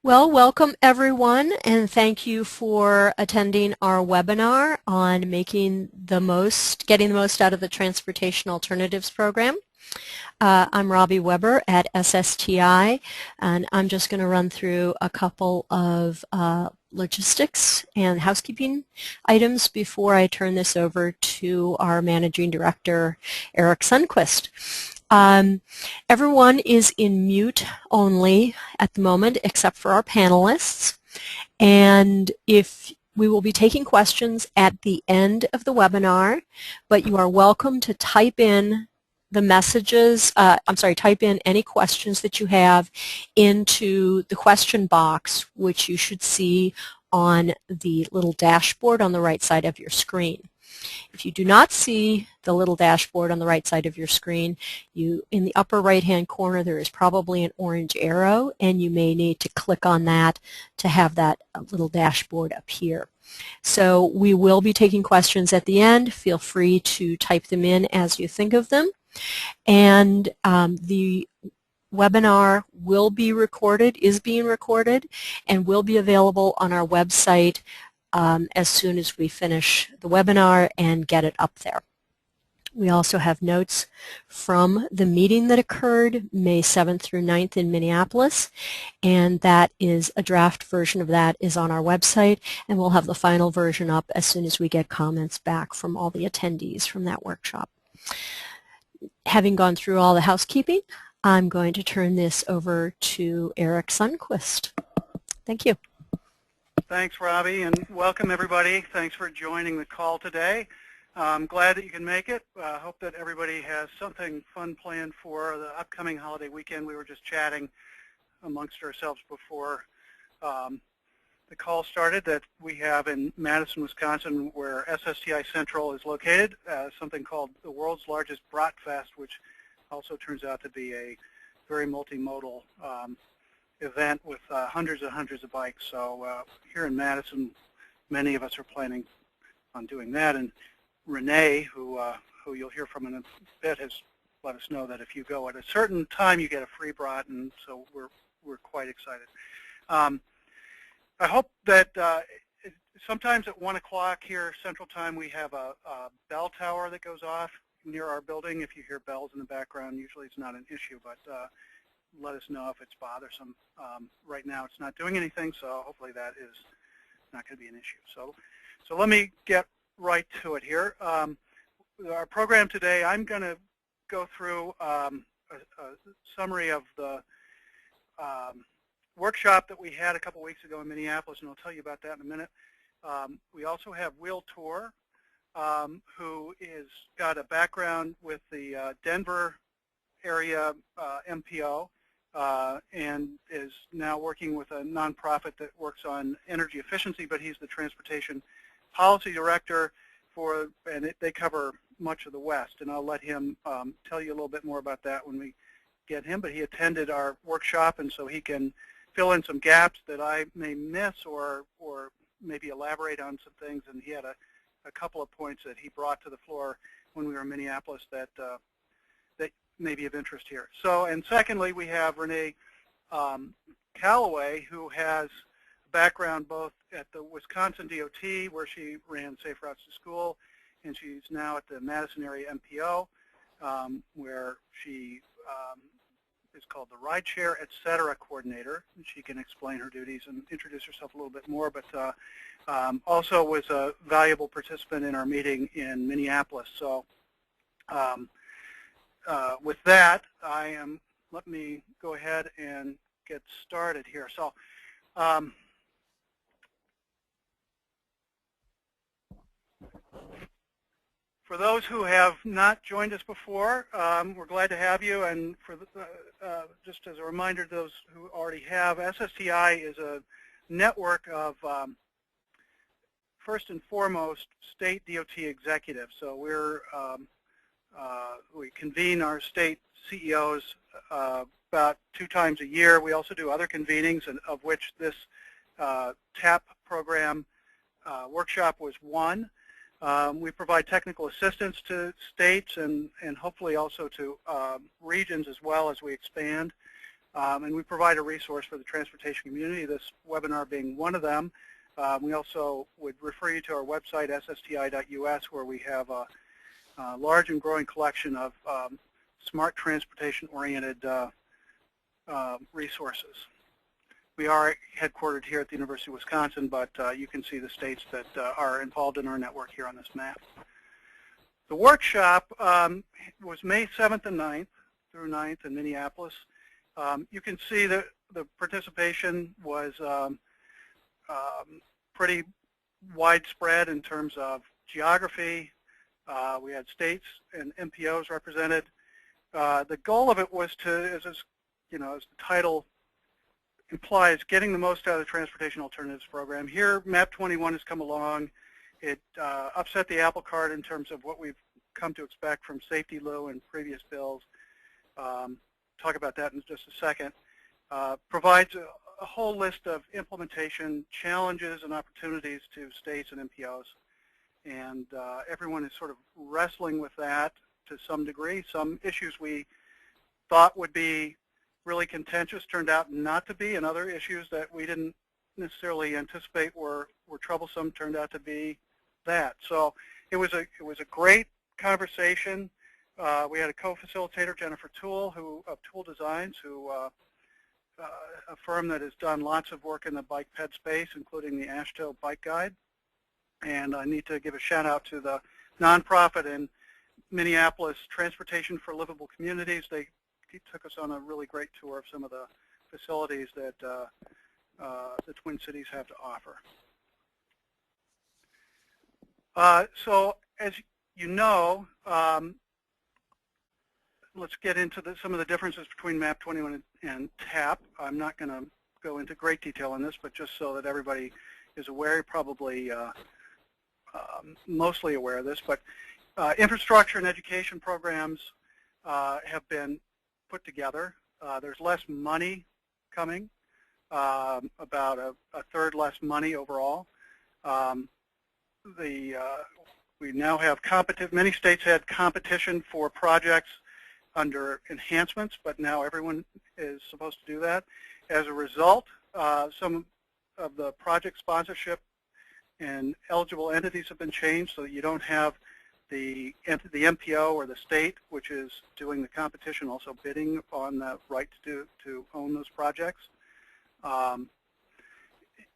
Well, welcome everyone, and thank you for attending our webinar on getting the most out of the Transportation Alternatives Program. I'm Robbie Weber at SSTI, and I'm just going to run through a couple of logistics and housekeeping items before I turn this over to our Managing Director, Eric Sundquist. Everyone is in mute only at the moment except for our panelists, and if we will be taking questions at the end of the webinar, but you are welcome to type in the messages, type in any questions that you have into the question box, which you should see on the little dashboard on the right side of your screen. If you do not see the little dashboard on the right side of your screen, in the upper right-hand corner there is probably an orange arrow, and you may need to click on that to have that little dashboard appear. So we will be taking questions at the end. Feel free to type them in as you think of them. And the webinar will be recorded, is being recorded, and will be available on our website as soon as we finish the webinar and get it up there. We also have notes from the meeting that occurred May 7th through 9th in Minneapolis, and that is a draft version of that is on our website, and we'll have the final version up as soon as we get comments back from all the attendees from that workshop. Having gone through all the housekeeping, I'm going to turn this over to Eric Sundquist. Thank you. Thanks, Robbie, and welcome everybody. Thanks for joining the call today. I'm glad that you can make it. I hope that everybody has something fun planned for the upcoming holiday weekend. We were just chatting amongst ourselves before the call started that we have in Madison, Wisconsin, where SSTI Central is located, something called the world's largest Brat Fest, which also turns out to be a very multimodal event with hundreds and hundreds of bikes. So here in Madison, many of us are planning on doing that. And Renee, who you'll hear from in a bit, has let us know that if you go at a certain time, you get a free brat, and so we're quite excited. I hope that sometimes at 1 o'clock here Central Time we have a bell tower that goes off near our building. If you hear bells in the background, usually it's not an issue, but let us know if it's bothersome. Right now it's not doing anything, so hopefully that is not going to be an issue. So let me get right to it here. Our program today, I'm going to go through a summary of the workshop that we had a couple weeks ago in Minneapolis, and I'll tell you about that in a minute. We also have Will Torr, who is got a background with the Denver area MPO, and is now working with a nonprofit that works on energy efficiency, but he's the transportation policy director for, and they cover much of the West, and I'll let him tell you a little bit more about that when we get him, but he attended our workshop, and so he can fill in some gaps that I may miss or maybe elaborate on some things, and he had a couple of points that he brought to the floor when we were in Minneapolis that that may be of interest here. So, and secondly, we have Renee Callaway, who has a background both at the Wisconsin DOT, where she ran Safe Routes to School, and she's now at the Madison area MPO, where she is called the Rideshare Etc. Coordinator. And she can explain her duties and introduce herself a little bit more, but also was a valuable participant in our meeting in Minneapolis. So with that, let me go ahead and get started here. So for those who have not joined us before, we're glad to have you. And for just as a reminder to those who already have, SSTI is a network of, first and foremost, state DOT executives. So we convene our state CEOs about 2 times a year. We also do other convenings, and of which this TAP program workshop was one. We provide technical assistance to states and hopefully also to regions as well as we expand. And we provide a resource for the transportation community, this webinar being one of them. We also would refer you to our website, SSTI.us, where we have a large and growing collection of smart transportation-oriented resources. We are headquartered here at the University of Wisconsin, but you can see the states that are involved in our network here on this map. The workshop was May 7th and 9th through 9th in Minneapolis. You can see that the participation was pretty widespread in terms of geography. We had states and MPOs represented. The goal of it was to, as the title implies, getting the most out of the Transportation Alternatives Program. Here, Map 21 has come along. It upset the apple cart in terms of what we've come to expect from Safety Lou and previous bills. Talk about that in just a second. Provides a whole list of implementation challenges and opportunities to states and MPOs. And everyone is sort of wrestling with that to some degree. Some issues we thought would be really contentious turned out not to be, and other issues that we didn't necessarily anticipate were troublesome turned out to be that. So it was a great conversation. We had a co-facilitator, Jennifer Toole, of Toole Designs, who a firm that has done lots of work in the bike ped space, including the AASHTO Bike Guide. And I need to give a shout out to the nonprofit in Minneapolis, Transportation for Livable Communities. They took us on a really great tour of some of the facilities that the Twin Cities have to offer. So as you know, let's get into some of the differences between Map 21 and TAP. I'm not going to go into great detail on this, but just so that everybody is aware, probably mostly aware of this, but infrastructure and education programs have been put together. There's less money coming, about a third less money overall. We now have many states had competition for projects under enhancements, but now everyone is supposed to do that. As a result, some of the project sponsorship and eligible entities have been changed so that you don't have the MPO or the state, which is doing the competition, also bidding on the right to own those projects. You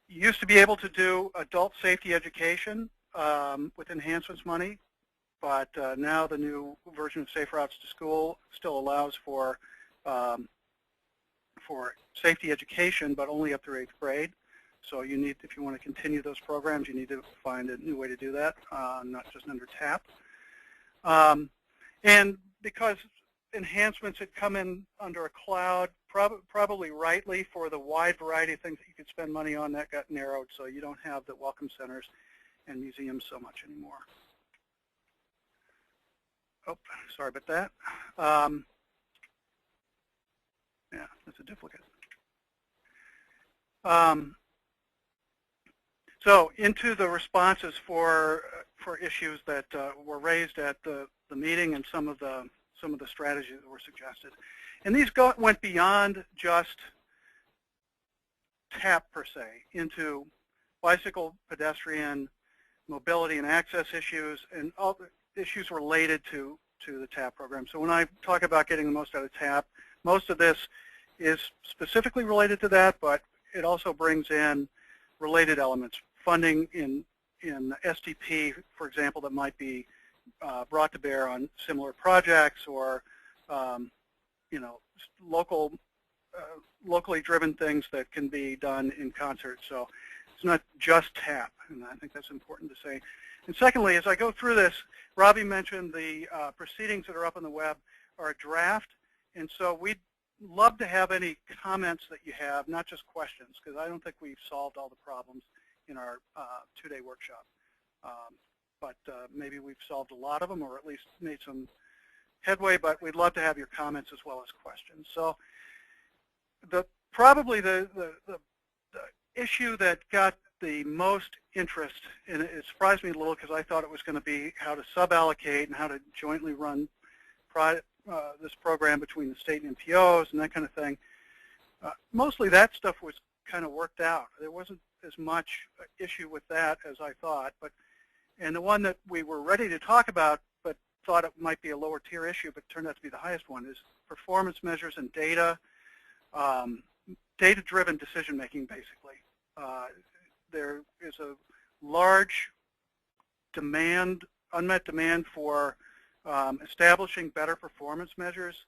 used to be able to do adult safety education with enhancements money, but now the new version of Safe Routes to School still allows for safety education, but only up through 8th grade. So you need, if you want to continue those programs, you need to find a new way to do that, not just under TAP. And because enhancements had come in under a cloud, probably rightly, for the wide variety of things that you could spend money on, that got narrowed, so you don't have the welcome centers and museums so much anymore. Oh, sorry about that. Yeah, that's a duplicate. So into the responses for issues that were raised at the meeting and some of the strategies that were suggested. And these went beyond just TAP per se, into bicycle, pedestrian, mobility and access issues, and all the issues related to the TAP program. So when I talk about getting the most out of TAP, most of this is specifically related to that, but it also brings in related elements. Funding in SDP, for example, that might be brought to bear on similar projects, or locally driven things that can be done in concert. So it's not just TAP, and I think that's important to say. And secondly, as I go through this, Robbie mentioned the proceedings that are up on the web are a draft, and so we'd love to have any comments that you have, not just questions, because I don't think we've solved all the problems in our two-day workshop. But maybe we've solved a lot of them, or at least made some headway, but we'd love to have your comments as well as questions. So probably the issue that got the most interest, and it surprised me a little because I thought it was going to be how to sub-allocate and how to jointly run this program between the state and MPOs and that kind of thing. Mostly that stuff was kind of worked out. There wasn't as much issue with that as I thought, and the one that we were ready to talk about but thought it might be a lower tier issue but turned out to be the highest one is performance measures and data, data-driven decision-making basically. There is a large demand, unmet demand for establishing better performance measures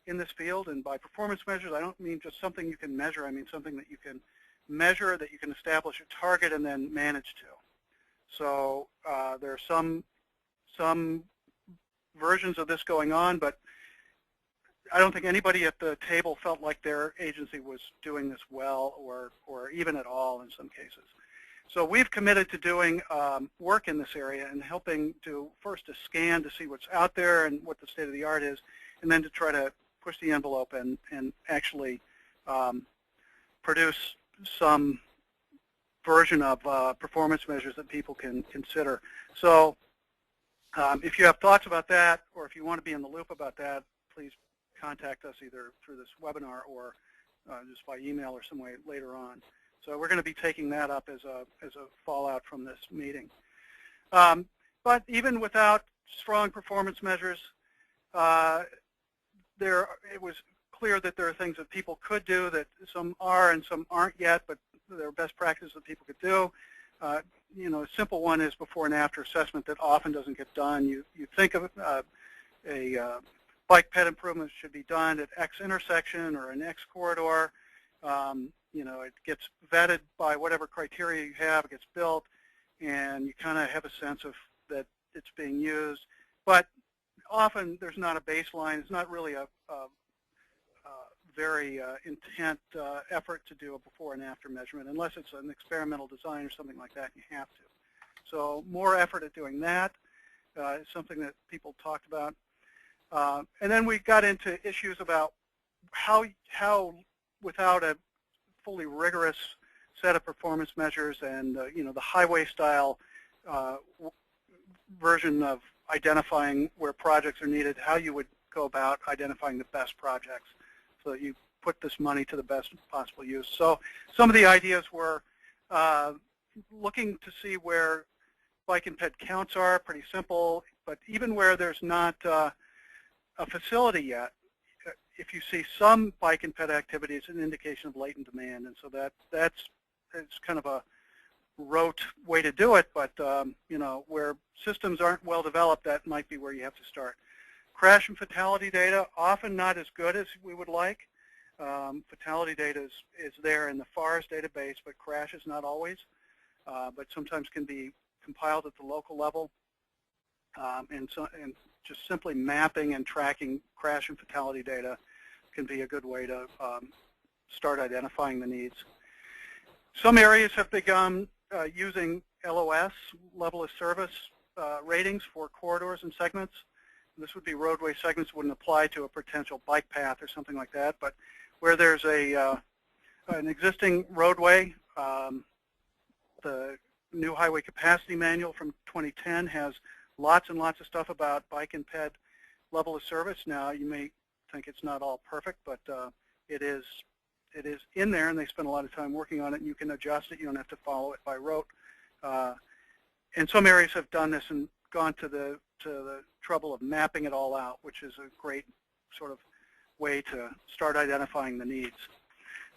in this field. And by performance measures, I don't mean just something you can measure. I mean something that you can measure, that you can establish a target and then manage to. So there are some versions of this going on, but I don't think anybody at the table felt like their agency was doing this well or even at all in some cases. So we've committed to doing work in this area and helping first to scan to see what's out there and what the state of the art is, and then to try to push the envelope and actually produce some version of performance measures that people can consider. So if you have thoughts about that, or if you want to be in the loop about that, please contact us either through this webinar or just by email or some way later on. So we're going to be taking that up as a fallout from this meeting. But even without strong performance measures, it was clear that there are things that people could do, that some are and some aren't yet, but there are best practices that people could do. You know, a simple one is before and after assessment that often doesn't get done. You think of a bike ped improvement should be done at X intersection or an X corridor. You know, it gets vetted by whatever criteria you have, it gets built, and you kind of have a sense of that it's being used. But often there's not a baseline. It's not really a very intent effort to do a before and after measurement, unless it's an experimental design or something like that, you have to. So more effort at doing that is something that people talked about. And then we got into issues about how without a fully rigorous set of performance measures and you know, the highway style version of identifying where projects are needed, how you would go about identifying the best projects so that you put this money to the best possible use. So some of the ideas were looking to see where bike and ped counts are, pretty simple, but even where there's not a facility yet, if you see some bike and ped activity, it's an indication of latent demand, and so that's kind of a rote way to do it, but you know, where systems aren't well developed, that might be where you have to start. Crash and fatality data, often not as good as we would like. Fatality data is there in the FARS database, but crash is not always, but sometimes can be compiled at the local level, and just simply mapping and tracking crash and fatality data can be a good way to start identifying the needs. Some areas have begun using LOS, level of service ratings for corridors and segments. This would be roadway segments, wouldn't apply to a potential bike path or something like that, but where there's an existing roadway, the new highway capacity manual from 2010 has lots and lots of stuff about bike and ped level of service. Now, you may think it's not all perfect, but it is in there, and they spend a lot of time working on it, and you can adjust it. You don't have to follow it by rote. And some areas have done this and gone to the trouble of mapping it all out, which is a great sort of way to start identifying the needs.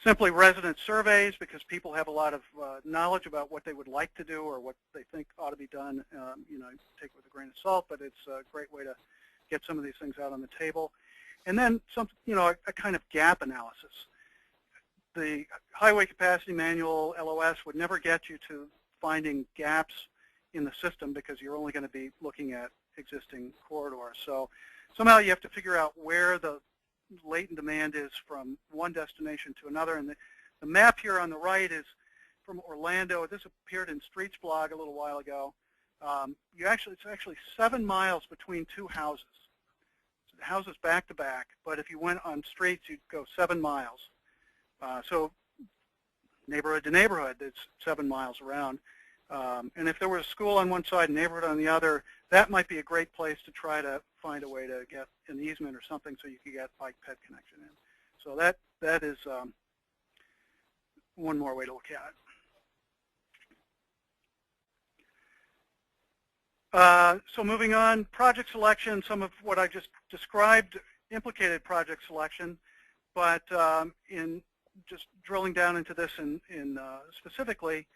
Simply resident surveys, because people have a lot of knowledge about what they would like to do or what they think ought to be done. You know, take it with a grain of salt, but it's a great way to get some of these things out on the table. And then some, you know, a kind of gap analysis. The highway capacity manual, LOS, would never get you to finding gaps in the system because you're only going to be looking at existing corridors. So somehow you have to figure out where the latent demand is from one destination to another. And the map here on the right is from Orlando. This appeared in Streets blog a little while ago. It's actually 7 miles between two houses. So the houses back to back, but if you went on streets, you'd go 7 miles. So neighborhood to neighborhood, it's 7 miles around. And if there was a school on one side and neighborhood on the other, that might be a great place to try to find a way to get an easement or something so you could get bike ped connection in. So that is one more way to look at it. So moving on, project selection, some of what I just described implicated project selection, but in just drilling down into this specifically,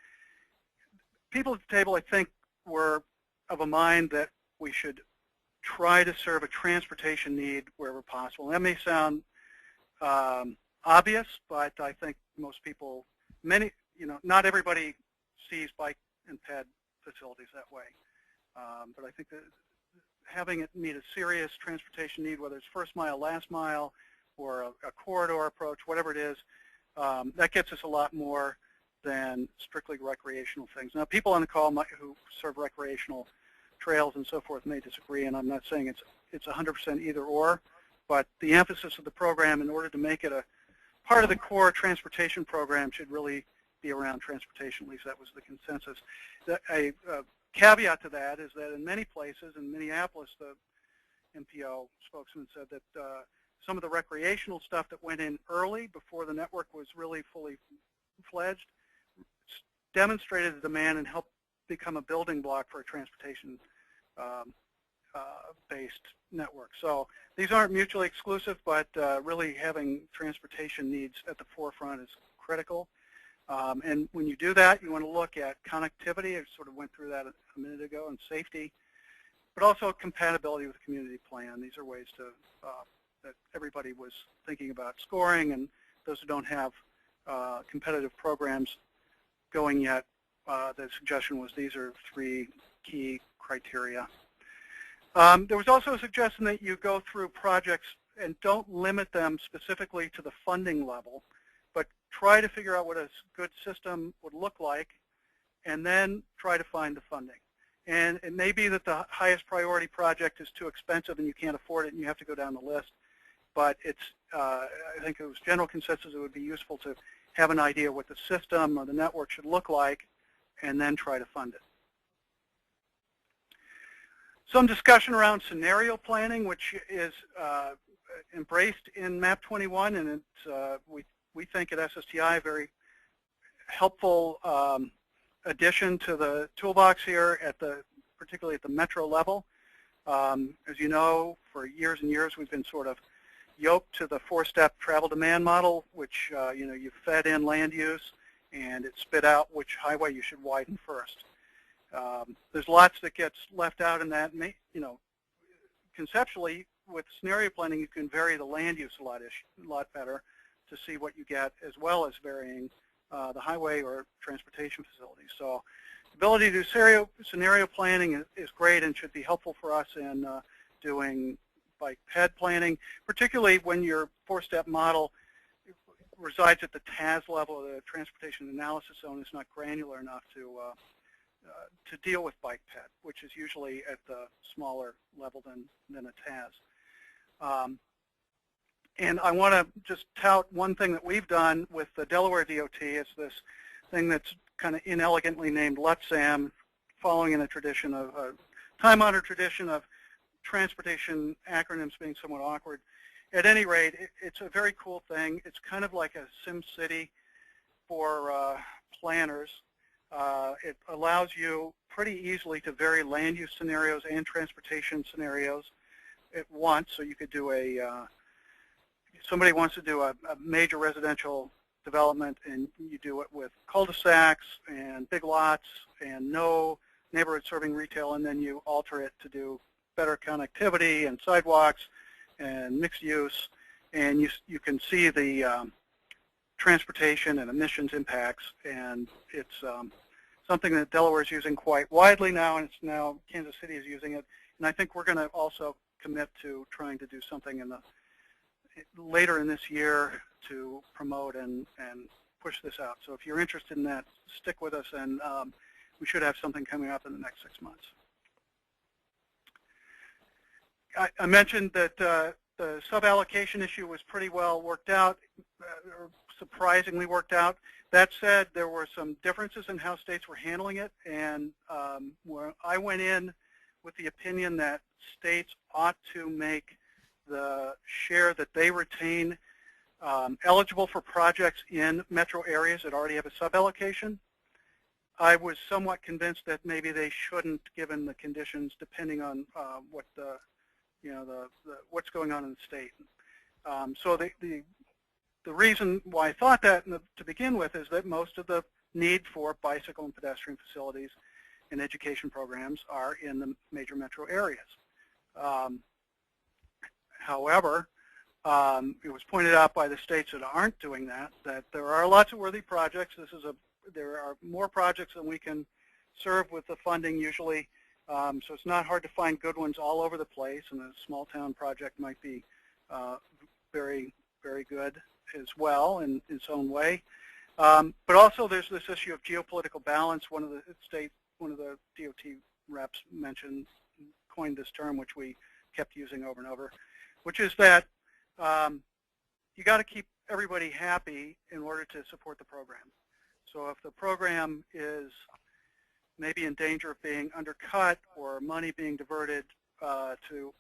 people at the table, I think, were of a mind that we should try to serve a transportation need wherever possible. And that may sound obvious, but I think most people, not everybody sees bike and ped facilities that way. But I think that having it meet a serious transportation need, whether it's first mile, last mile, or a corridor approach, whatever it is, that gets us a lot more than strictly recreational things. Now, people on the call who serve recreational trails and so forth may disagree, and I'm not saying it's 100% either or, but the emphasis of the program, in order to make it a part of the core transportation program, should really be around transportation. At least that was the consensus. A caveat to that is that in many places, in Minneapolis, the MPO spokesman said that some of the recreational stuff that went in early, before the network was really fully fledged, demonstrated the demand and helped become a building block for a transportation based network. So these aren't mutually exclusive, but really having transportation needs at the forefront is critical. And when you do that, you want to look at connectivity. I sort of went through that a minute ago, and safety, but also compatibility with the community plan. These are ways to that everybody was thinking about scoring, and those who don't have competitive programs going yet, the suggestion was these are 3 key criteria. There was also a suggestion that you go through projects and don't limit them specifically to the funding level, but try to figure out what a good system would look like, and then try to find the funding. And it may be that the highest priority project is too expensive and you can't afford it and you have to go down the list, but it's, I think it was general consensus it would be useful to have an idea what the system or the network should look like and then try to fund it. Some discussion around scenario planning, which is embraced in MAP 21, and it's, we think at SSTI a very helpful addition to the toolbox here, particularly at the metro level. As you know, for years and years we've been sort of yoked to the 4-step travel demand model, which you fed in land use and it spit out which highway you should widen first. There's lots that gets left out in that. Conceptually, with scenario planning, you can vary the land use a lot better to see what you get, as well as varying the highway or transportation facilities. So the ability to do scenario planning is great and should be helpful for us in doing bike ped planning, particularly when your 4-step model resides at the TAS level, the Transportation Analysis Zone, is not granular enough to deal with bike ped, which is usually at the smaller level than a TAS. And I want to just tout one thing that we've done with the Delaware DOT. It's this thing that's kind of inelegantly named LUTSAM, following in a tradition of a time-honored tradition of transportation acronyms being somewhat awkward. At any rate, it's a very cool thing. It's kind of like a Sim City for planners. It allows you pretty easily to vary land use scenarios and transportation scenarios at once. So you could do somebody wants to do a major residential development, and you do it with cul-de-sacs and big lots and no neighborhood serving retail, and then you alter it to do better connectivity and sidewalks and mixed use, and you can see the transportation and emissions impacts, and it's something that Delaware is using quite widely now, and it's now Kansas City is using it, and I think we're going to also commit to trying to do something later in this year to promote and push this out. So if you're interested in that, stick with us, and we should have something coming up in the next 6 months. I mentioned that the sub-allocation issue was pretty well worked out, or surprisingly worked out. That said, there were some differences in how states were handling it, and where I went in with the opinion that states ought to make the share that they retain eligible for projects in metro areas that already have a sub-allocation. I was somewhat convinced that maybe they shouldn't, given the conditions, depending on what the, what's going on in the state. So the reason why I thought that to begin with is that most of the need for bicycle and pedestrian facilities and education programs are in the major metro areas. However, it was pointed out by the states that aren't doing that there are lots of worthy projects. There are more projects than we can serve with the funding usually, so it's not hard to find good ones all over the place, and a small town project might be very, very good as well in its own way. But also there's this issue of geopolitical balance. One of the DOT reps coined this term, which we kept using over and over, which is that you got to keep everybody happy in order to support the program. So if the program is maybe in danger of being undercut or money being diverted to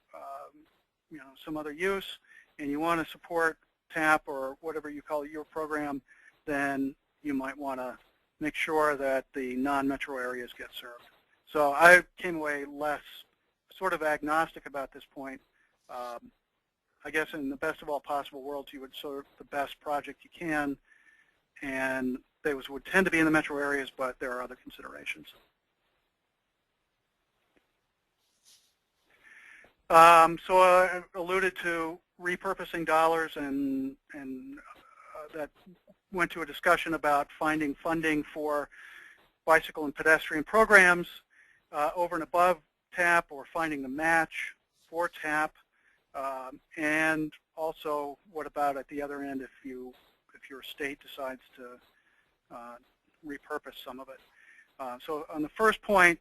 some other use, and you want to support TAP or whatever you call your program, then you might want to make sure that the non-metro areas get served. So I came away less sort of agnostic about this point. I guess in the best of all possible worlds, you would serve the best project you can, and those would tend to be in the metro areas, but there are other considerations. So I alluded to repurposing dollars, and that went to a discussion about finding funding for bicycle and pedestrian programs over and above TAP, or finding the match for TAP, and also what about at the other end if your state decides to repurpose some of it. So on the first point,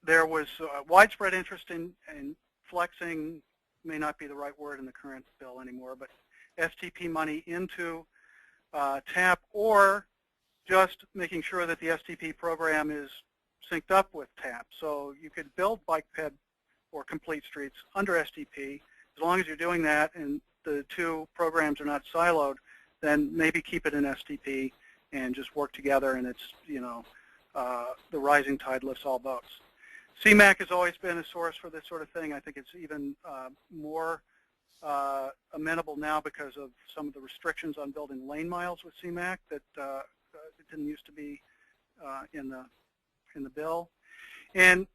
there was widespread interest in flexing, may not be the right word in the current bill anymore, but STP money into TAP, or just making sure that the STP program is synced up with TAP. So you could build bike ped or complete streets under STP. As long as you're doing that and the two programs are not siloed, then maybe keep it in STP and just work together, and it's, the rising tide lifts all boats. CMAQ has always been a source for this sort of thing. I think it's even more amenable now because of some of the restrictions on building lane miles with CMAQ that it didn't used to be in the bill. And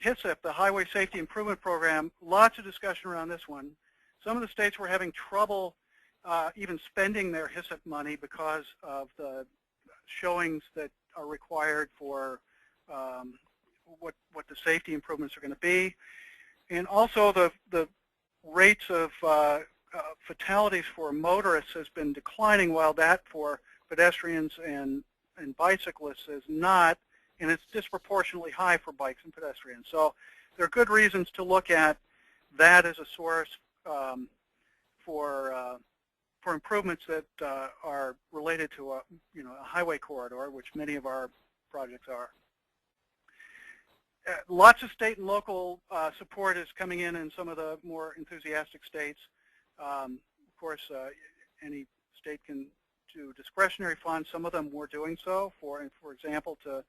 HSIP, the Highway Safety Improvement Program, lots of discussion around this one. Some of the states were having trouble even spending their HSIP money because of the showings that are required for what the safety improvements are going to be, and also the rates of fatalities for motorists has been declining, while that for pedestrians and bicyclists is not, and it's disproportionately high for bikes and pedestrians. So there are good reasons to look at that as a source for improvements that are related to a highway corridor, which many of our projects are. Lots of state and local support is coming in some of the more enthusiastic states. Of course, any state can do discretionary funds. Some of them were doing so, for example, to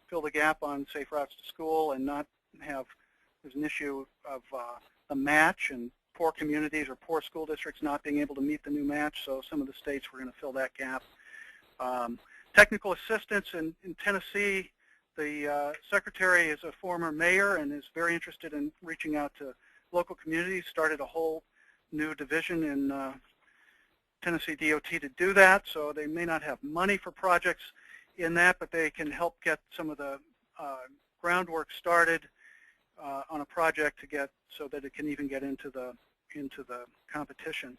fill the gap on safe routes to school and not have, there's an issue of a match and poor communities or poor school districts not being able to meet the new match, so some of the states were going to fill that gap. Technical assistance in Tennessee, the secretary is a former mayor and is very interested in reaching out to local communities, started a whole new division in Tennessee DOT to do that, so they may not have money for projects in that, but they can help get some of the groundwork started on a project to get so that it can even get into the competition.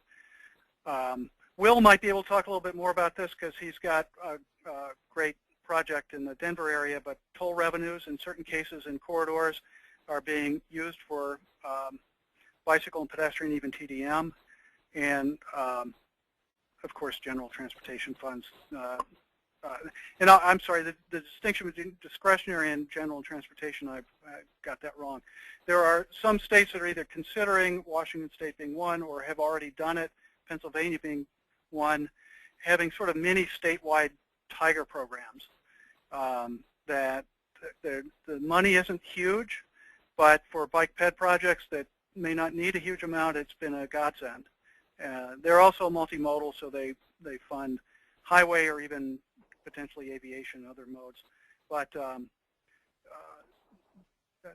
Will might be able to talk a little bit more about this because he's got a great project in the Denver area, but toll revenues in certain cases in corridors are being used for bicycle and pedestrian, even TDM, and of course general transportation funds and I'm sorry, the distinction between discretionary and general and transportation, I got that wrong. There are some states that are either considering, Washington State being one, or have already done it, Pennsylvania being one, having sort of mini statewide tiger programs. That the money isn't huge, but for bike ped projects that may not need a huge amount, it's been a godsend. They're also multimodal, so they fund highway or even potentially aviation, other modes. But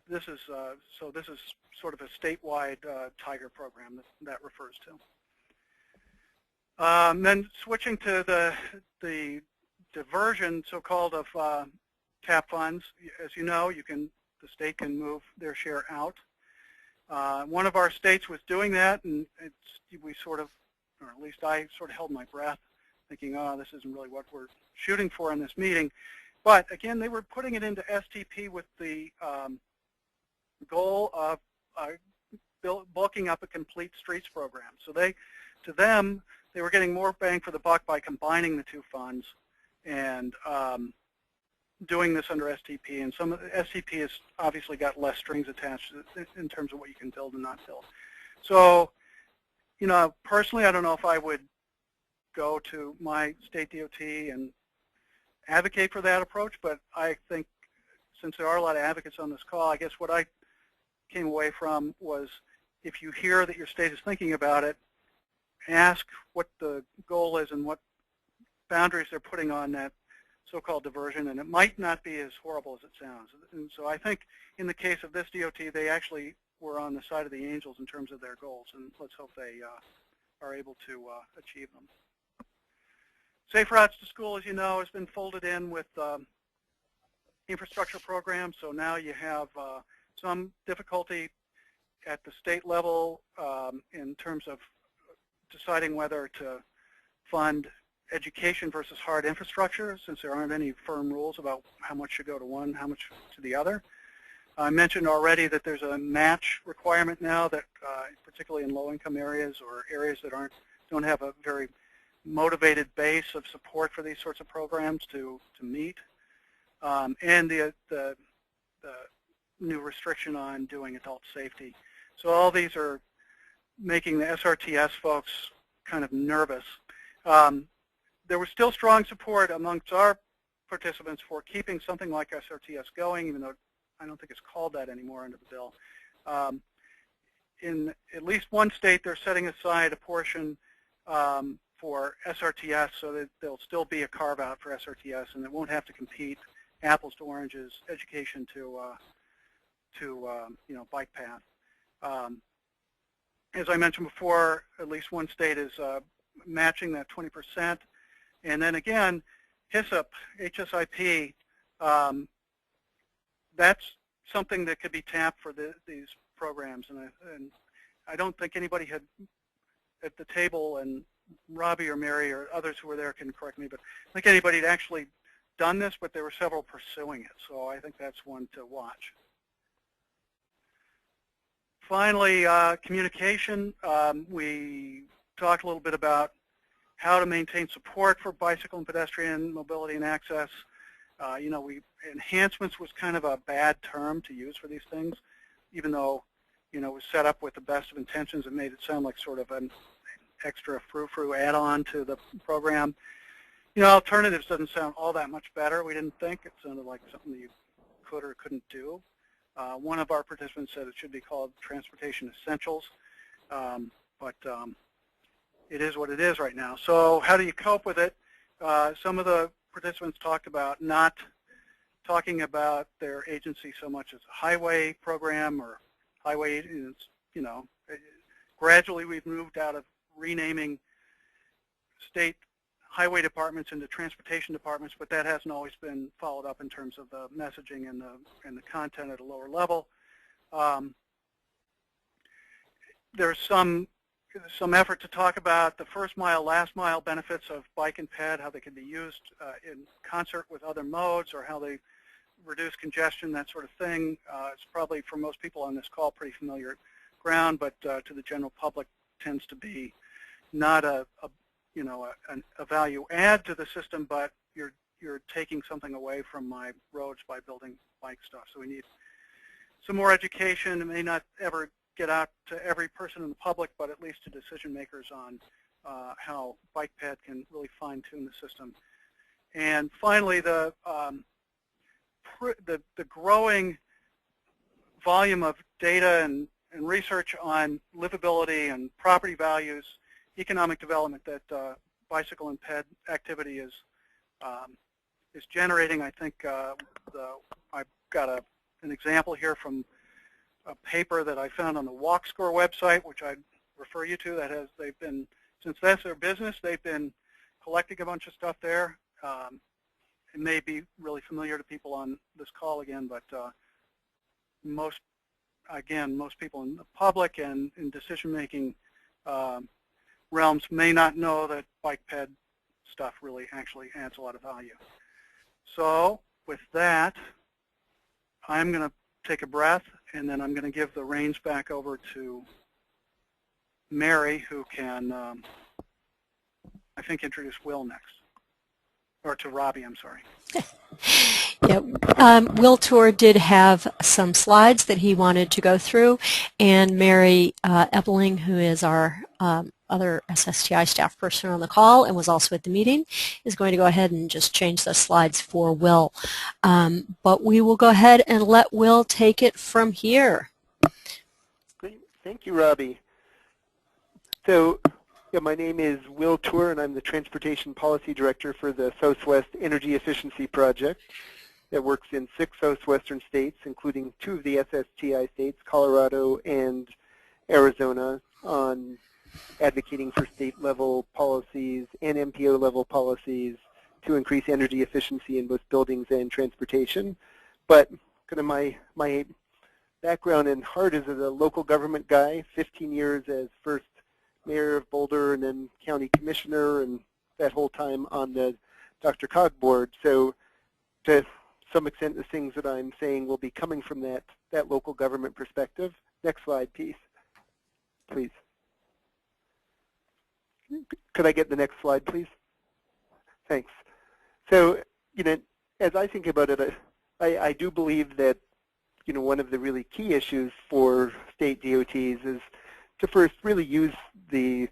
this is sort of a statewide tiger program that refers to. Then switching to the diversion, so-called, of TAP funds. As you know, the state can move their share out. One of our states was doing that, and we sort of, or at least I sort of held my breath, thinking, oh, this isn't really what we're shooting for in this meeting. But again, they were putting it into STP with the goal of bulking up a complete streets program. So to them, they were getting more bang for the buck by combining the two funds and doing this under STP. And some of the STP has obviously got less strings attached in terms of what you can build and not build. So, personally, I don't know if I would go to my state DOT and advocate for that approach, but I think since there are a lot of advocates on this call, I guess what I came away from was, if you hear that your state is thinking about it, ask what the goal is and what boundaries they're putting on that so-called diversion, and it might not be as horrible as it sounds. And so I think in the case of this DOT, they actually were on the side of the angels in terms of their goals, and let's hope they are able to achieve them. Safe Routes to School, as you know, has been folded in with infrastructure programs, so now you have some difficulty at the state level in terms of deciding whether to fund education versus hard infrastructure, since there aren't any firm rules about how much should go to one, how much to the other. I mentioned already that there's a match requirement now that, particularly in low-income areas or areas that don't have a very motivated base of support for these sorts of programs to meet, and the new restriction on doing adult safety. So all these are making the SRTS folks kind of nervous. There was still strong support amongst our participants for keeping something like SRTS going, even though I don't think it's called that anymore under the bill. In at least one state, they're setting aside a portion for SRTS, so that there'll still be a carve-out for SRTS, and it won't have to compete apples to oranges, education to bike path. As I mentioned before, at least one state is matching that 20%. And then again, HSIP, that's something that could be tapped for these programs. And I don't think anybody had at the table, and Robbie or Mary or others who were there can correct me, but I think anybody had actually done this, but there were several pursuing it. So I think that's one to watch. Finally, communication. We talked a little bit about how to maintain support for bicycle and pedestrian mobility and access. Enhancements was kind of a bad term to use for these things, even though, it was set up with the best of intentions. It made it sound like sort of an extra frou-frou add-on to the program. Alternatives doesn't sound all that much better, we didn't think. It sounded like something that you could or couldn't do. One of our participants said it should be called Transportation Essentials, but it is what it is right now. So how do you cope with it? Some of the participants talked about not talking about their agency so much as a highway program or highway, gradually we've moved out of renaming state highway departments into transportation departments, but that hasn't always been followed up in terms of the messaging and the content at a lower level. There's some effort to talk about the first mile, last mile benefits of bike and ped, how they can be used in concert with other modes, or how they reduce congestion, that sort of thing. It's probably, for most people on this call, pretty familiar ground, but to the general public tends to be not a value add to the system, but you're you're taking something away from my roads by building bike stuff. So we need some more education. It may not ever get out to every person in the public, but at least to decision makers on how bike ped can really fine-tune the system. And finally, the growing volume of data and research on livability and property values, economic development that bicycle and ped activity is generating. I think I've got an example here from a paper that I found on the WalkScore website, which I'd refer you to. They've been, since that's their business, they've been collecting a bunch of stuff there. It may be really familiar to people on this call again, but most people in the public and in decision-making realms may not know that bike ped stuff really actually adds a lot of value. So with that, I'm going to take a breath, and then I'm going to give the reins back over to Mary, who can, I think, introduce Will next. Or to Robbie, I'm sorry. Yeah, Will Tour did have some slides that he wanted to go through, and Mary Eppeling, who is our other SSTI staff person on the call and was also at the meeting, is going to go ahead and just change the slides for Will. But we will go ahead and let Will take it from here. Great. Thank you, Robbie. So, yeah, my name is Will Tour, and I'm the Transportation Policy Director for the Southwest Energy Efficiency Project that works in 6 southwestern states, including 2 of the SSTI states, Colorado and Arizona, on advocating for state-level policies and MPO-level policies to increase energy efficiency in both buildings and transportation. But kind of my background and heart is as a local government guy, 15 years as first mayor of Boulder and then county commissioner, and that whole time on the DRCOG board. So to some extent, the things that I'm saying will be coming from that local government perspective. Next slide, please. Could I get the next slide, please? Thanks. So, as I think about it, I do believe that, one of the really key issues for state DOTs is to first really use the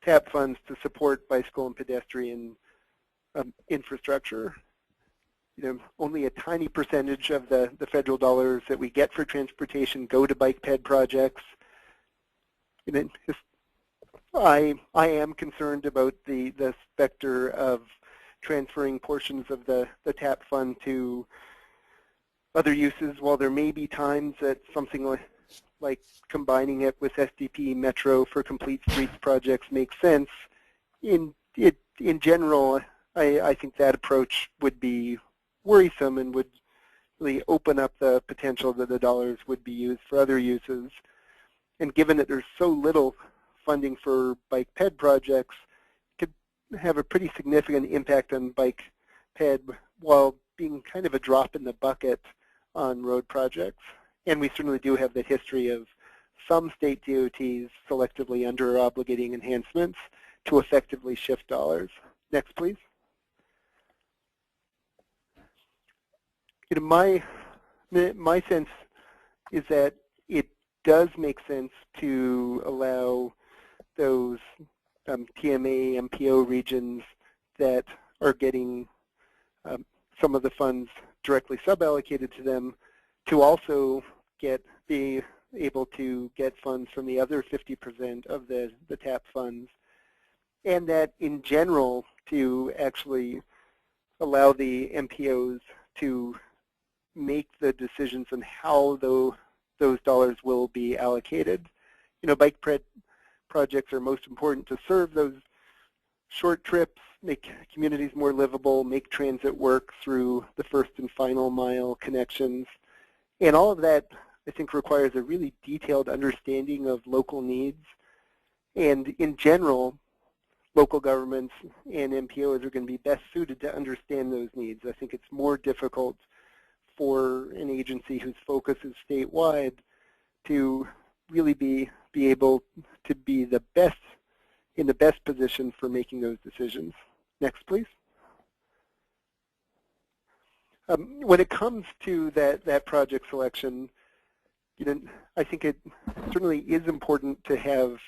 TAP funds to support bicycle and pedestrian infrastructure. Only a tiny percentage of the federal dollars that we get for transportation go to bike ped projects. I am concerned about the specter of transferring portions of the TAP fund to other uses. While there may be times that something like combining it with SDP Metro for complete streets projects makes sense, in general, I think that approach would be worrisome and would really open up the potential that the dollars would be used for other uses. And given that there's so little funding for bike ped projects, could have a pretty significant impact on bike ped while being kind of a drop in the bucket on road projects. And we certainly do have the history of some state DOTs selectively under-obligating enhancements to effectively shift dollars. Next, please. My sense is that it does make sense to allow those TMA, MPO regions that are getting some of the funds directly sub-allocated to them to also be able to get funds from the other 50% of the TAP funds, and that in general to actually allow the MPOs to make the decisions on how those dollars will be allocated. Bike ped projects are most important to serve those short trips, make communities more livable, make transit work through the first and final mile connections. And all of that, I think, requires a really detailed understanding of local needs. And in general, local governments and MPOs are going to be best suited to understand those needs. I think it's more difficult for an agency whose focus is statewide to really be able to be in the best position for making those decisions. Next, please. When it comes to that project selection, I think it certainly is important to have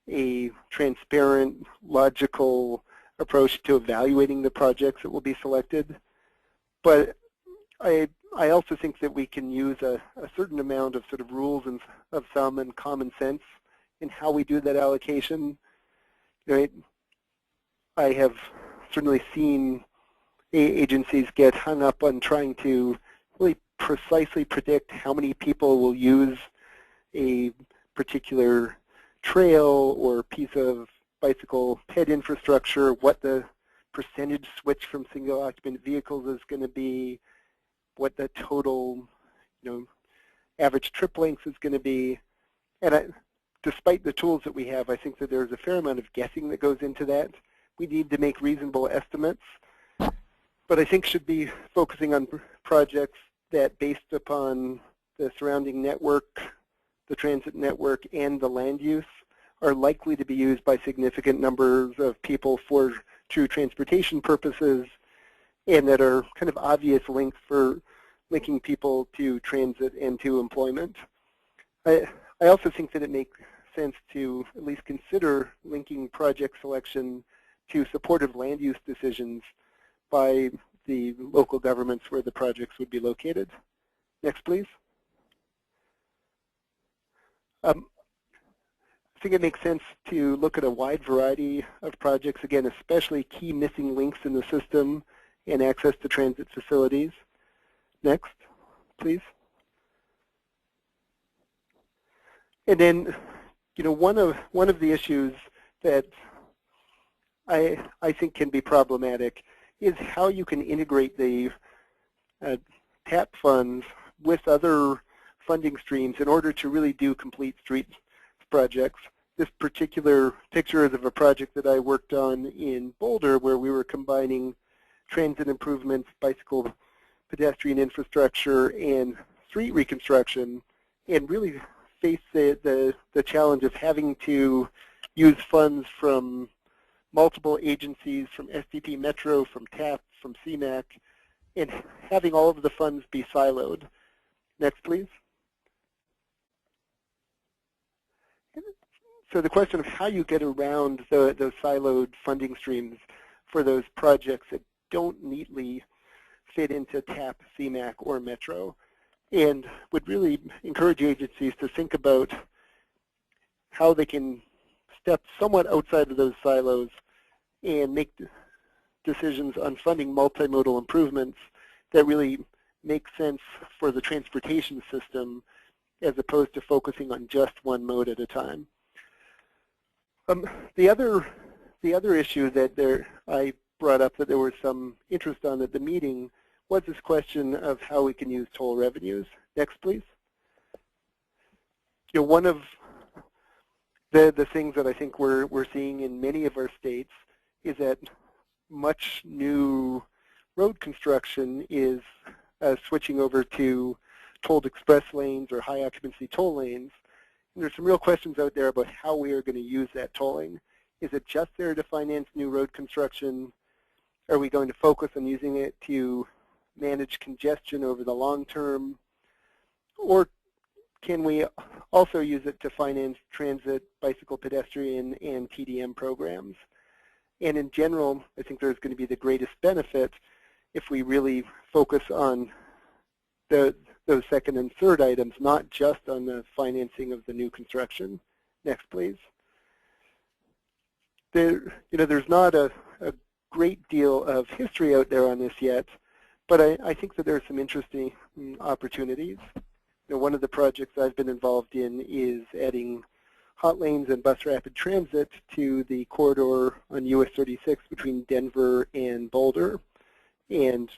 a transparent, logical approach to evaluating the projects that will be selected. But I also think that we can use a certain amount of sort of rules of thumb and common sense in how we do that allocation. I have certainly seen agencies get hung up on trying to really precisely predict how many people will use a particular trail or piece of bicycle ped infrastructure, what the percentage switch from single occupant vehicles is going to be, what the total average trip length is going to be. And despite the tools that we have, I think that there's a fair amount of guessing that goes into that. We need to make reasonable estimates, but I think should be focusing on projects that, based upon the surrounding network, the transit network, and the land use, are likely to be used by significant numbers of people for true transportation purposes, and that are kind of obvious links for linking people to transit and to employment. I also think that it makes sense to at least consider linking project selection to supportive land use decisions by the local governments where the projects would be located. Next, please. I think it makes sense to look at a wide variety of projects, again, especially key missing links in the system and access to transit facilities. Next, please. And then, one of the issues that I think can be problematic is how you can integrate the TAP funds with other funding streams in order to really do complete street projects. This particular picture is of a project that I worked on in Boulder, where we were combining transit improvements, bicycle pedestrian infrastructure, and street reconstruction, and really face the challenge of having to use funds from multiple agencies, from SDP Metro, from TAP, from CMAQ, and having all of the funds be siloed. Next, please. So the question of how you get around those siloed funding streams for those projects that don't neatly fit into TAP, CMAQ, or Metro, and would really encourage agencies to think about how they can step somewhat outside of those silos and make decisions on funding multimodal improvements that really make sense for the transportation system, as opposed to focusing on just one mode at a time. The other issue that I brought up that there was some interest on at the meeting was this question of how we can use toll revenues. Next, please. One of the things that I think we're seeing in many of our states is that much new road construction is switching over to tolled express lanes or high occupancy toll lanes. And there's some real questions out there about how we are going to use that tolling. Is it just there to finance new road construction? Are we going to focus on using it to manage congestion over the long term? Or can we also use it to finance transit, bicycle, pedestrian, and TDM programs? And in general, I think there's going to be the greatest benefit if we really focus on those second and third items, not just on the financing of the new construction. Next, please. There's not a great deal of history out there on this yet, but I think that there are some interesting opportunities. One of the projects I've been involved in is adding hot lanes and bus rapid transit to the corridor on US 36 between Denver and Boulder, and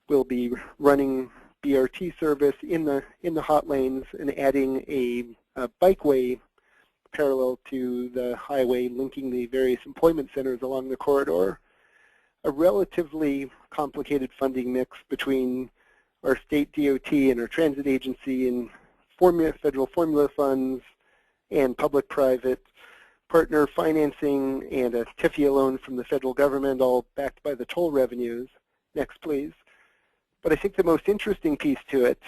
we'll be running BRT service in the hot lanes and adding a bikeway parallel to the highway linking the various employment centers along the corridor. A relatively complicated funding mix between our state DOT and our transit agency and federal formula funds and public-private partner financing and a TIFIA loan from the federal government, all backed by the toll revenues. Next, please. But I think the most interesting piece to it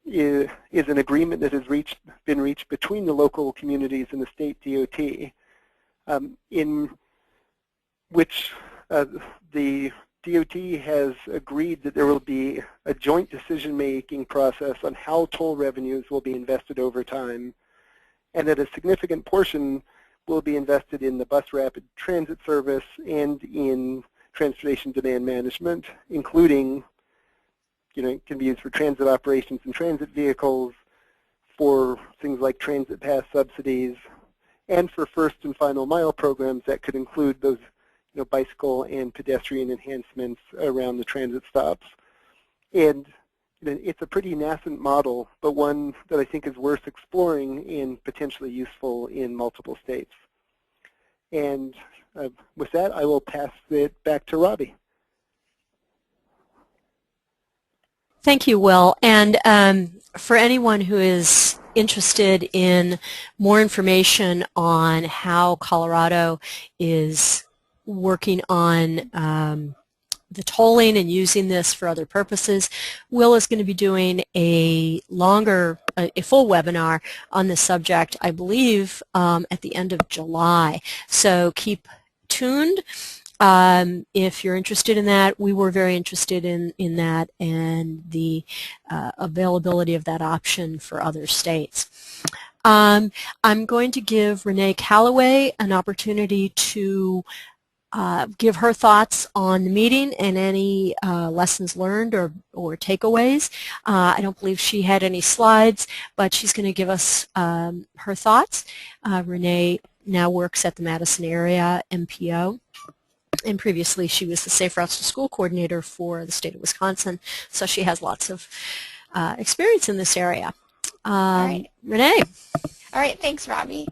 is an agreement that has been reached between the local communities and the state DOT, in which the DOT has agreed that there will be a joint decision-making process on how toll revenues will be invested over time, and that a significant portion will be invested in the bus rapid transit service and in transportation demand management, including, it can be used for transit operations and transit vehicles, for things like transit pass subsidies, and for first and final mile programs that could include those bicycle and pedestrian enhancements around the transit stops. And it's a pretty nascent model, but one that I think is worth exploring and potentially useful in multiple states. And with that, I will pass it back to Robbie. Thank you, Will. And for anyone who is interested in more information on how Colorado is working on the tolling and using this for other purposes, Will is going to be doing a full webinar on this subject, I believe, at the end of July. So keep tuned. If you're interested in that. We were very interested in that and the availability of that option for other states. I'm going to give Renee Callaway an opportunity to give her thoughts on the meeting and any lessons learned or takeaways. I don't believe she had any slides, but she's going to give us her thoughts. Renee now works at the Madison area MPO. And previously, she was the Safe Routes to School coordinator for the state of Wisconsin, so she has lots of experience in this area. All right. Renee. All right, thanks, Robbie.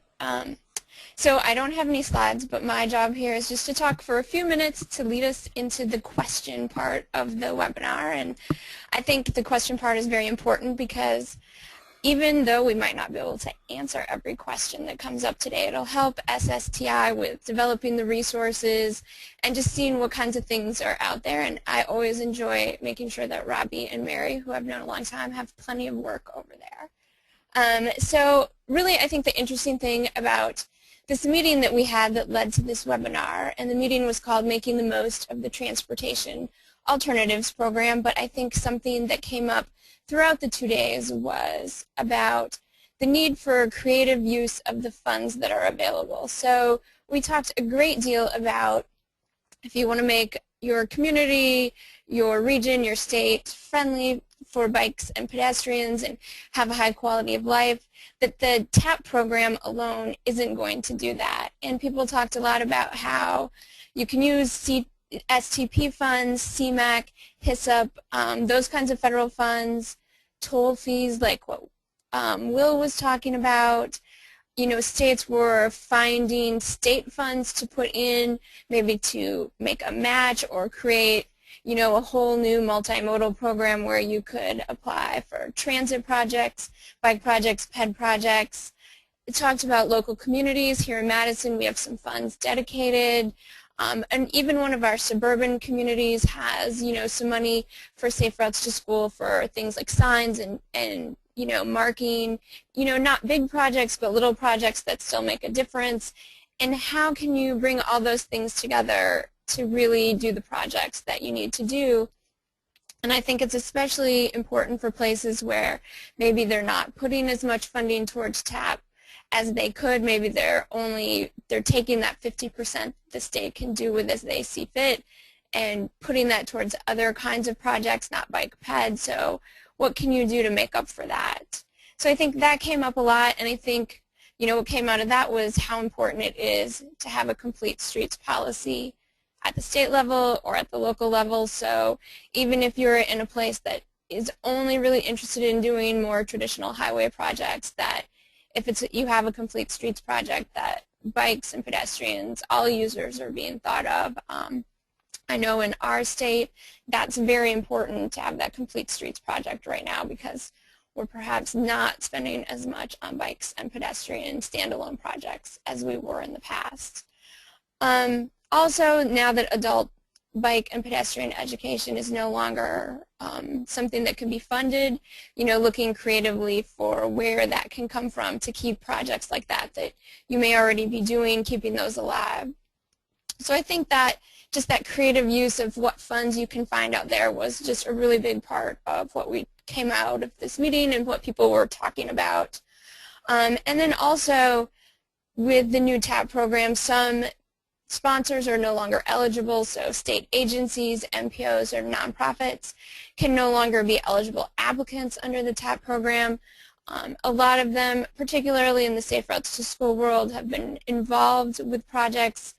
So I don't have any slides, but my job here is just to talk for a few minutes to lead us into the question part of the webinar. And I think the question part is very important because even though we might not be able to answer every question that comes up today, it'll help SSTI with developing the resources and just seeing what kinds of things are out there. And I always enjoy making sure that Robbie and Mary, who I've known a long time, have plenty of work over there. So really, I think the interesting thing about this meeting that we had that led to this webinar, and the meeting was called Making the Most of the Transportation Alternatives Program, but I think something that came up throughout the 2 days was about the need for creative use of the funds that are available. So we talked a great deal about if you want to make your community, your region, your state friendly for bikes and pedestrians and have a high quality of life, that the TAP program alone isn't going to do that. And people talked a lot about how you can use STP funds, CMAQ, HISAP, those kinds of federal funds, toll fees like what Will was talking about. States were finding state funds to put in, maybe to make a match or create, a whole new multimodal program where you could apply for transit projects, bike projects, ped projects. It talked about local communities. Here in Madison, we have some funds dedicated. And even one of our suburban communities has, some money for Safe Routes to School for things like signs and marking, not big projects, but little projects that still make a difference. And how can you bring all those things together to really do the projects that you need to do? And I think it's especially important for places where maybe they're not putting as much funding towards TAP as they could. Maybe they're taking that 50% the state can do with as they see fit and putting that towards other kinds of projects, not bike ped. So what can you do to make up for that? So I think that came up a lot, and I think what came out of that was how important it is to have a complete streets policy at the state level or at the local level. So even if you're in a place that is only really interested in doing more traditional highway projects, that if you have a complete streets project, that bikes and pedestrians, all users are being thought of. I know in our state that's very important to have that complete streets project right now because we're perhaps not spending as much on bikes and pedestrian standalone projects as we were in the past. Also, now that adult bike and pedestrian education is no longer something that can be funded, you know, looking creatively for where that can come from to keep projects like that you may already be doing, keeping those alive. So I think that just that creative use of what funds you can find out there was just a really big part of what we came out of this meeting and what people were talking about. And then also with the new TAP program, some sponsors are no longer eligible, so state agencies, MPOs, or nonprofits can no longer be eligible applicants under the TAP program. A lot of them, particularly in the Safe Routes to School world, have been involved with projects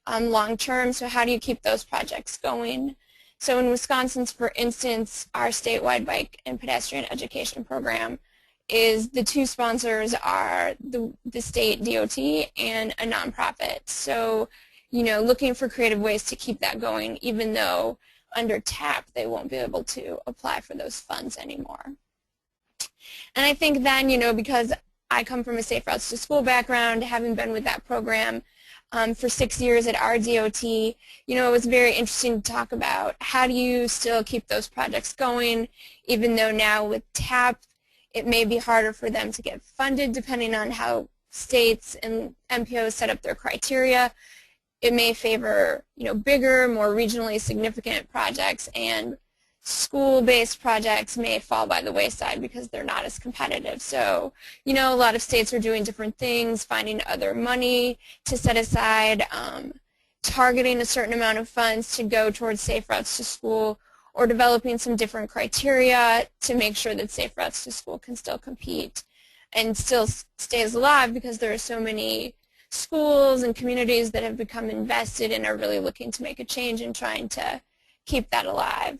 long term, so how do you keep those projects going? So in Wisconsin, for instance, our statewide bike and pedestrian education program is the two sponsors are the state DOT and a nonprofit. So, you know, looking for creative ways to keep that going, even though under TAP they won't be able to apply for those funds anymore. And I think then, you know, because I come from a Safe Routes to School background, having been with that program for 6 years at our DOT, you know, it was very interesting to talk about how do you still keep those projects going, even though now with TAP it may be harder for them to get funded depending on how states and MPOs set up their criteria. It may favor, you know, bigger, more regionally significant projects, and school-based projects may fall by the wayside because they're not as competitive. So, you know, a lot of states are doing different things, finding other money to set aside, targeting a certain amount of funds to go towards Safe Routes to School, or developing some different criteria to make sure that Safe Routes to School can still compete and still stays alive, because there are so many schools and communities that have become invested and are really looking to make a change and trying to keep that alive.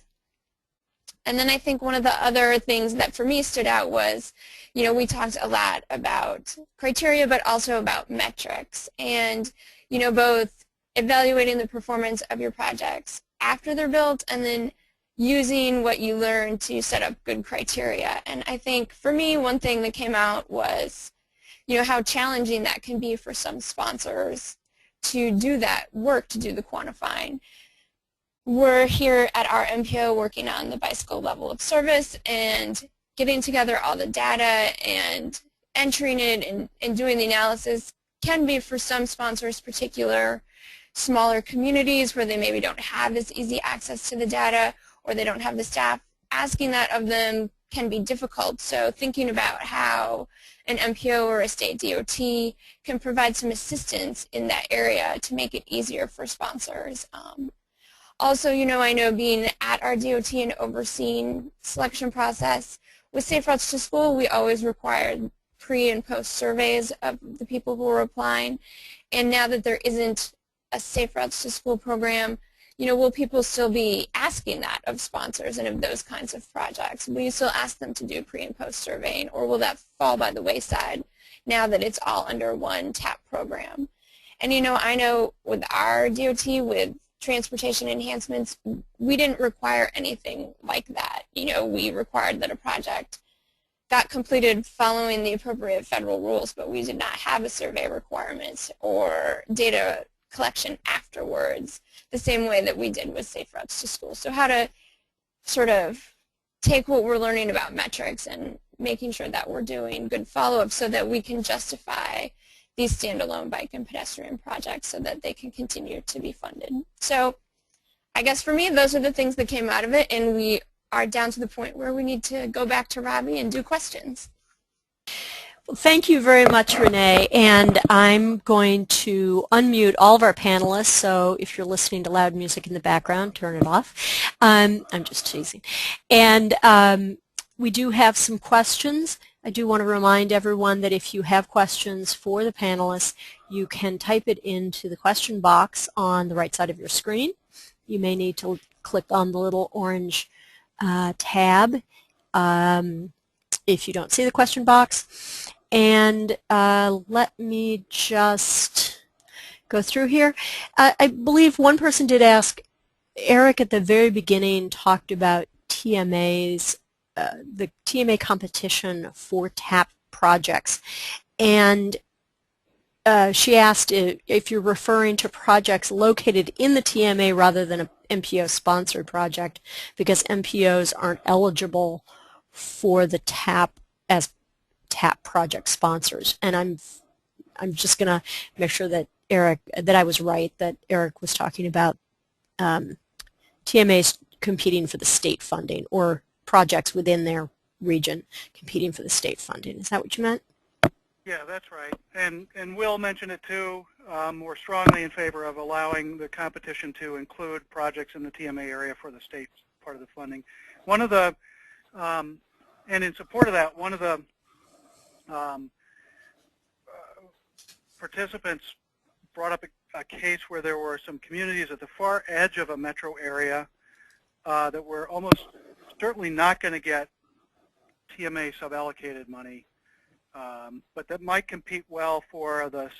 And then I think one of the other things that for me stood out was, you know, we talked a lot about criteria but also about metrics, and, you know, both evaluating the performance of your projects after they're built and then using what you learn to set up good criteria. And I think for me, one thing that came out was, you know, how challenging that can be for some sponsors to do that work, to do the quantifying. We're here at our MPO working on the bicycle level of service and getting together all the data and entering it and doing the analysis can be, for some sponsors, particular smaller communities where they maybe don't have as easy access to the data, or they don't have the staff. Asking that of them can be difficult. So thinking about how an MPO or a state DOT can provide some assistance in that area to make it easier for sponsors. Also, you know, I know being at our DOT and overseeing selection process, with Safe Routes to School, we always required pre and post surveys of the people who were applying. And now that there isn't a Safe Routes to School program, you know, will people still be asking that of sponsors and of those kinds of projects? Will you still ask them to do pre and post surveying, or will that fall by the wayside now that it's all under one TAP program? And, you know, I know with our DOT, with transportation enhancements, we didn't require anything like that. You know, we required that a project got completed following the appropriate federal rules, but we did not have a survey requirement or data collection afterwards, the same way that we did with Safe Routes to School. So how to sort of take what we're learning about metrics and making sure that we're doing good follow-up so that we can justify these standalone bike and pedestrian projects so that they can continue to be funded. So I guess for me, those are the things that came out of it, and we are down to the point where we need to go back to Robbie and do questions. Well, thank you very much, Renee, and I'm going to unmute all of our panelists, so if you're listening to loud music in the background, turn it off. I'm just teasing. And we do have some questions. I do want to remind everyone that if you have questions for the panelists, you can type it into the question box on the right side of your screen. You may need to click on the little orange tab if you don't see the question box. And let me just go through here. I believe one person did ask, Eric at the very beginning talked about TMAs, the TMA competition for TAP projects. And she asked if you're referring to projects located in the TMA rather than an MPO-sponsored project, because MPOs aren't eligible for the TAP as TAP project sponsors. And I'm just going to make sure that I was right, that Eric was talking about TMAs competing for the state funding, or projects within their region competing for the state funding. Is that what you meant? Yeah, that's right. And Will mentioned it too. We're strongly in favor of allowing the competition to include projects in the TMA area for the state part of the funding. One of the, and in support of that, one of the participants brought up a case where there were some communities at the far edge of a metro area that were almost certainly not going to get TMA sub-allocated money, but that might compete well for the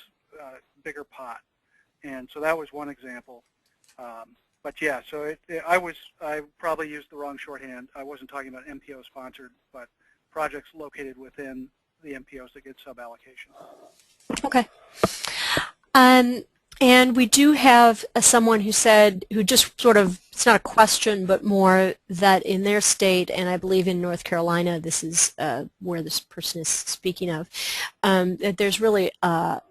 bigger pot. And so that was one example. But yeah, so I probably used the wrong shorthand. I wasn't talking about MPO sponsored, but projects located within the MPOs that get sub-allocation. Okay. And we do have someone who just sort of, it's not a question, but more that in their state, and I believe in North Carolina, this is where this person is speaking of, that there's really a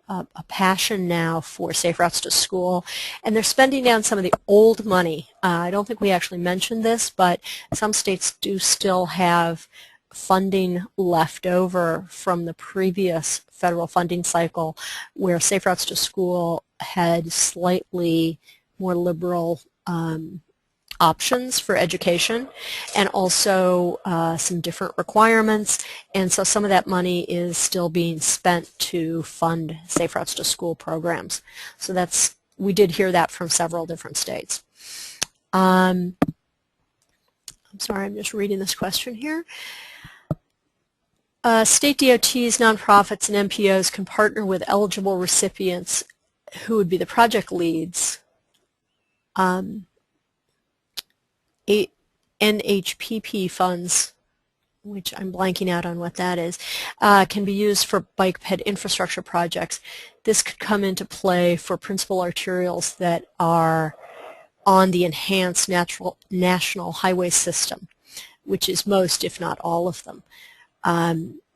passion now for safe routes to school, and they're spending down some of the old money. I don't think we actually mentioned this, but some states do still have funding left over from the previous federal funding cycle, where Safe Routes to School had slightly more liberal options for education, and also some different requirements, and so some of that money is still being spent to fund Safe Routes to School programs. So we did hear that from several different states. I'm sorry, I'm just reading this question here. State DOTs, nonprofits, and MPOs can partner with eligible recipients who would be the project leads. NHPP funds, which I'm blanking out on what that is, can be used for bike ped infrastructure projects. This could come into play for principal arterials that are on the enhanced national highway system, which is most, if not all of them.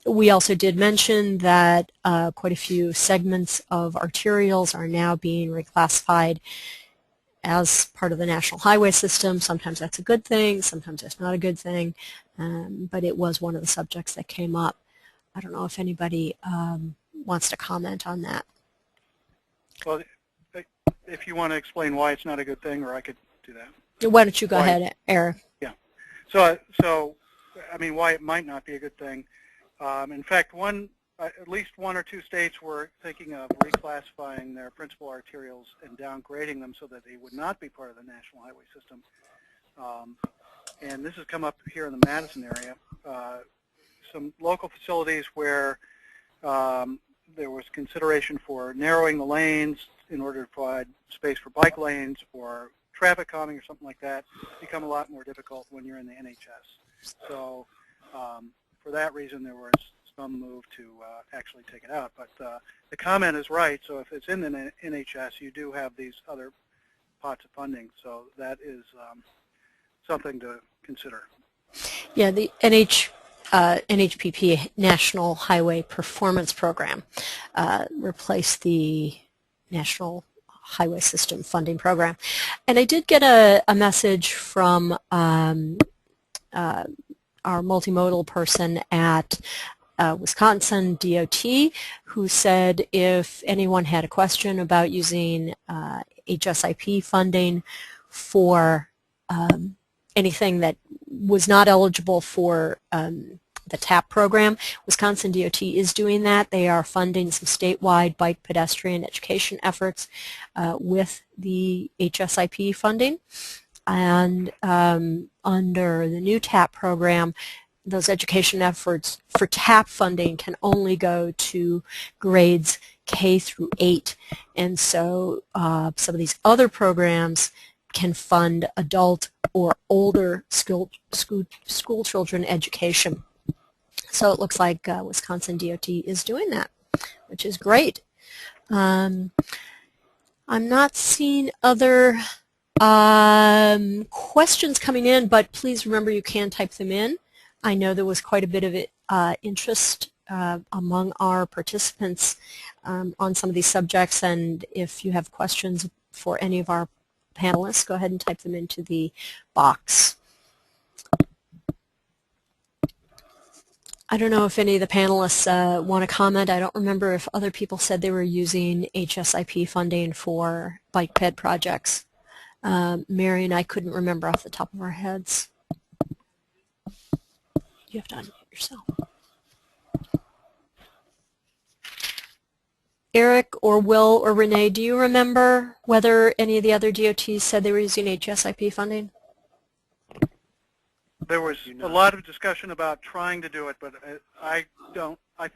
We also did mention that quite a few segments of arterials are now being reclassified as part of the national highway system. Sometimes that's a good thing, sometimes that's not a good thing, but it was one of the subjects that came up. I don't know if anybody wants to comment on that. Well, if you want to explain why it's not a good thing, or I could do that. Why don't you go ahead, Eric? Yeah. So, I mean, why it might not be a good thing. In fact, at least one or two states were thinking of reclassifying their principal arterials and downgrading them so that they would not be part of the national highway system. And this has come up here in the Madison area. Some local facilities where there was consideration for narrowing the lanes in order to provide space for bike lanes or traffic calming or something like that become a lot more difficult when you're in the NHS. So for that reason, there was some move to actually take it out. But the comment is right. So if it's in the NHS, you do have these other pots of funding. So that is something to consider. Yeah, the NHPP, National Highway Performance Program, replaced the National Highway System Funding Program. And I did get a message from our multimodal person at Wisconsin DOT, who said if anyone had a question about using HSIP funding for anything that was not eligible for the TAP program, Wisconsin DOT is doing that. They are funding some statewide bike pedestrian education efforts with the HSIP funding. And under the new TAP program, those education efforts for TAP funding can only go to grades K through 8. And so some of these other programs can fund adult or older school children education. So it looks like Wisconsin DOT is doing that, which is great. I'm not seeing other questions coming in, but please remember you can type them in. I know there was quite a bit of interest among our participants on some of these subjects, and if you have questions for any of our panelists, go ahead and type them into the box. I don't know if any of the panelists want to comment. I don't remember if other people said they were using HSIP funding for bike ped projects. Mary and I couldn't remember off the top of our heads. You have to unmute yourself. Eric or Will or Renee, do you remember whether any of the other DOTs said they were using HSIP funding? There was a lot of discussion about trying to do it, but I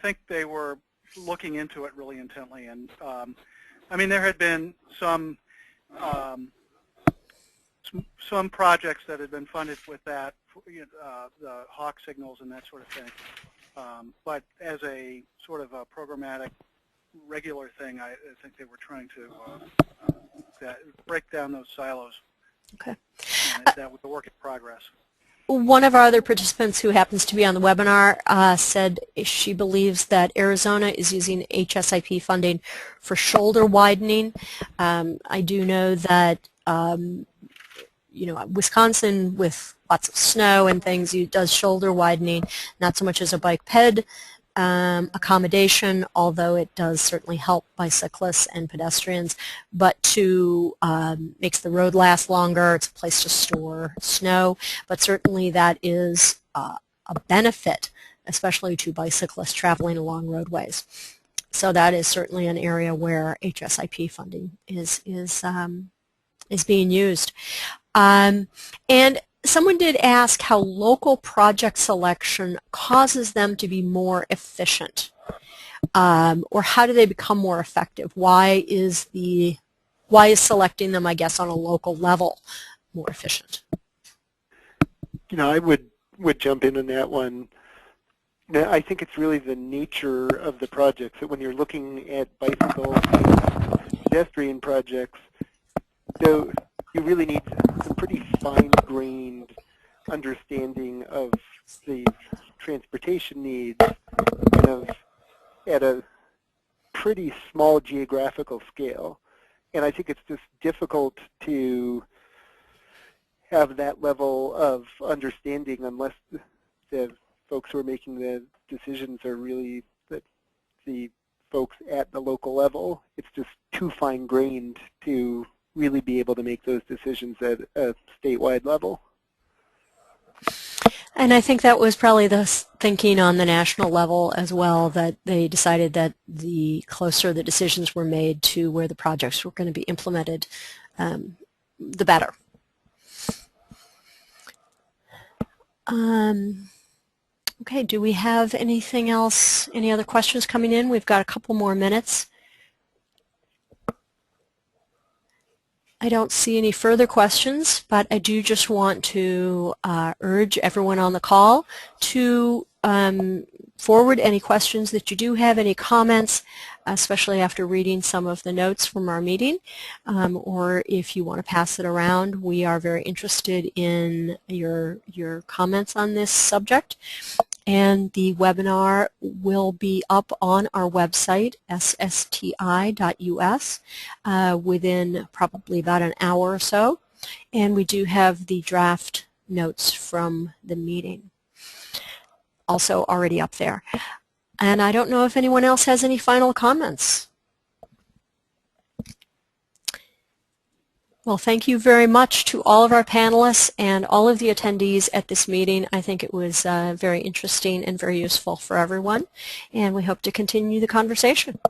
think they were looking into it really intently. And I mean, there had been some projects that had been funded with that, the hawk signals and that sort of thing. But as a sort of a programmatic, regular thing, I think they were trying to break down those silos. Okay. And that was a work in progress. One of our other participants who happens to be on the webinar said she believes that Arizona is using HSIP funding for shoulder widening. I do know that Wisconsin, with lots of snow and things, does shoulder widening, not so much as a bike ped accommodation, although it does certainly help bicyclists and pedestrians, but to makes the road last longer. It's a place to store snow, but certainly that is a benefit, especially to bicyclists traveling along roadways. So that is certainly an area where HSIP funding is being used. And someone did ask how local project selection causes them to be more efficient, or how do they become more effective? Why is selecting them, I guess, on a local level more efficient? I would jump in on that one. Now, I think it's really the nature of the projects that when you're looking at bicycle and pedestrian projects, so you really need some pretty fine-grained understanding of the transportation needs kind of at a pretty small geographical scale. And I think it's just difficult to have that level of understanding unless the folks who are making the decisions are really the folks at the local level. It's just too fine-grained to really be able to make those decisions at a statewide level. And I think that was probably the thinking on the national level as well, that they decided that the closer the decisions were made to where the projects were going to be implemented, the better. Okay, do we have anything else, any other questions coming in? We've got a couple more minutes. I don't see any further questions, but I do just want to urge everyone on the call to forward any questions that you do have, any comments, especially after reading some of the notes from our meeting, or if you want to pass it around. We are very interested in your comments on this subject. And the webinar will be up on our website, SSTI.us, within probably about an hour or so. And we do have the draft notes from the meeting also already up there. And I don't know if anyone else has any final comments. Well, thank you very much to all of our panelists and all of the attendees at this meeting. I think it was very interesting and very useful for everyone, and we hope to continue the conversation.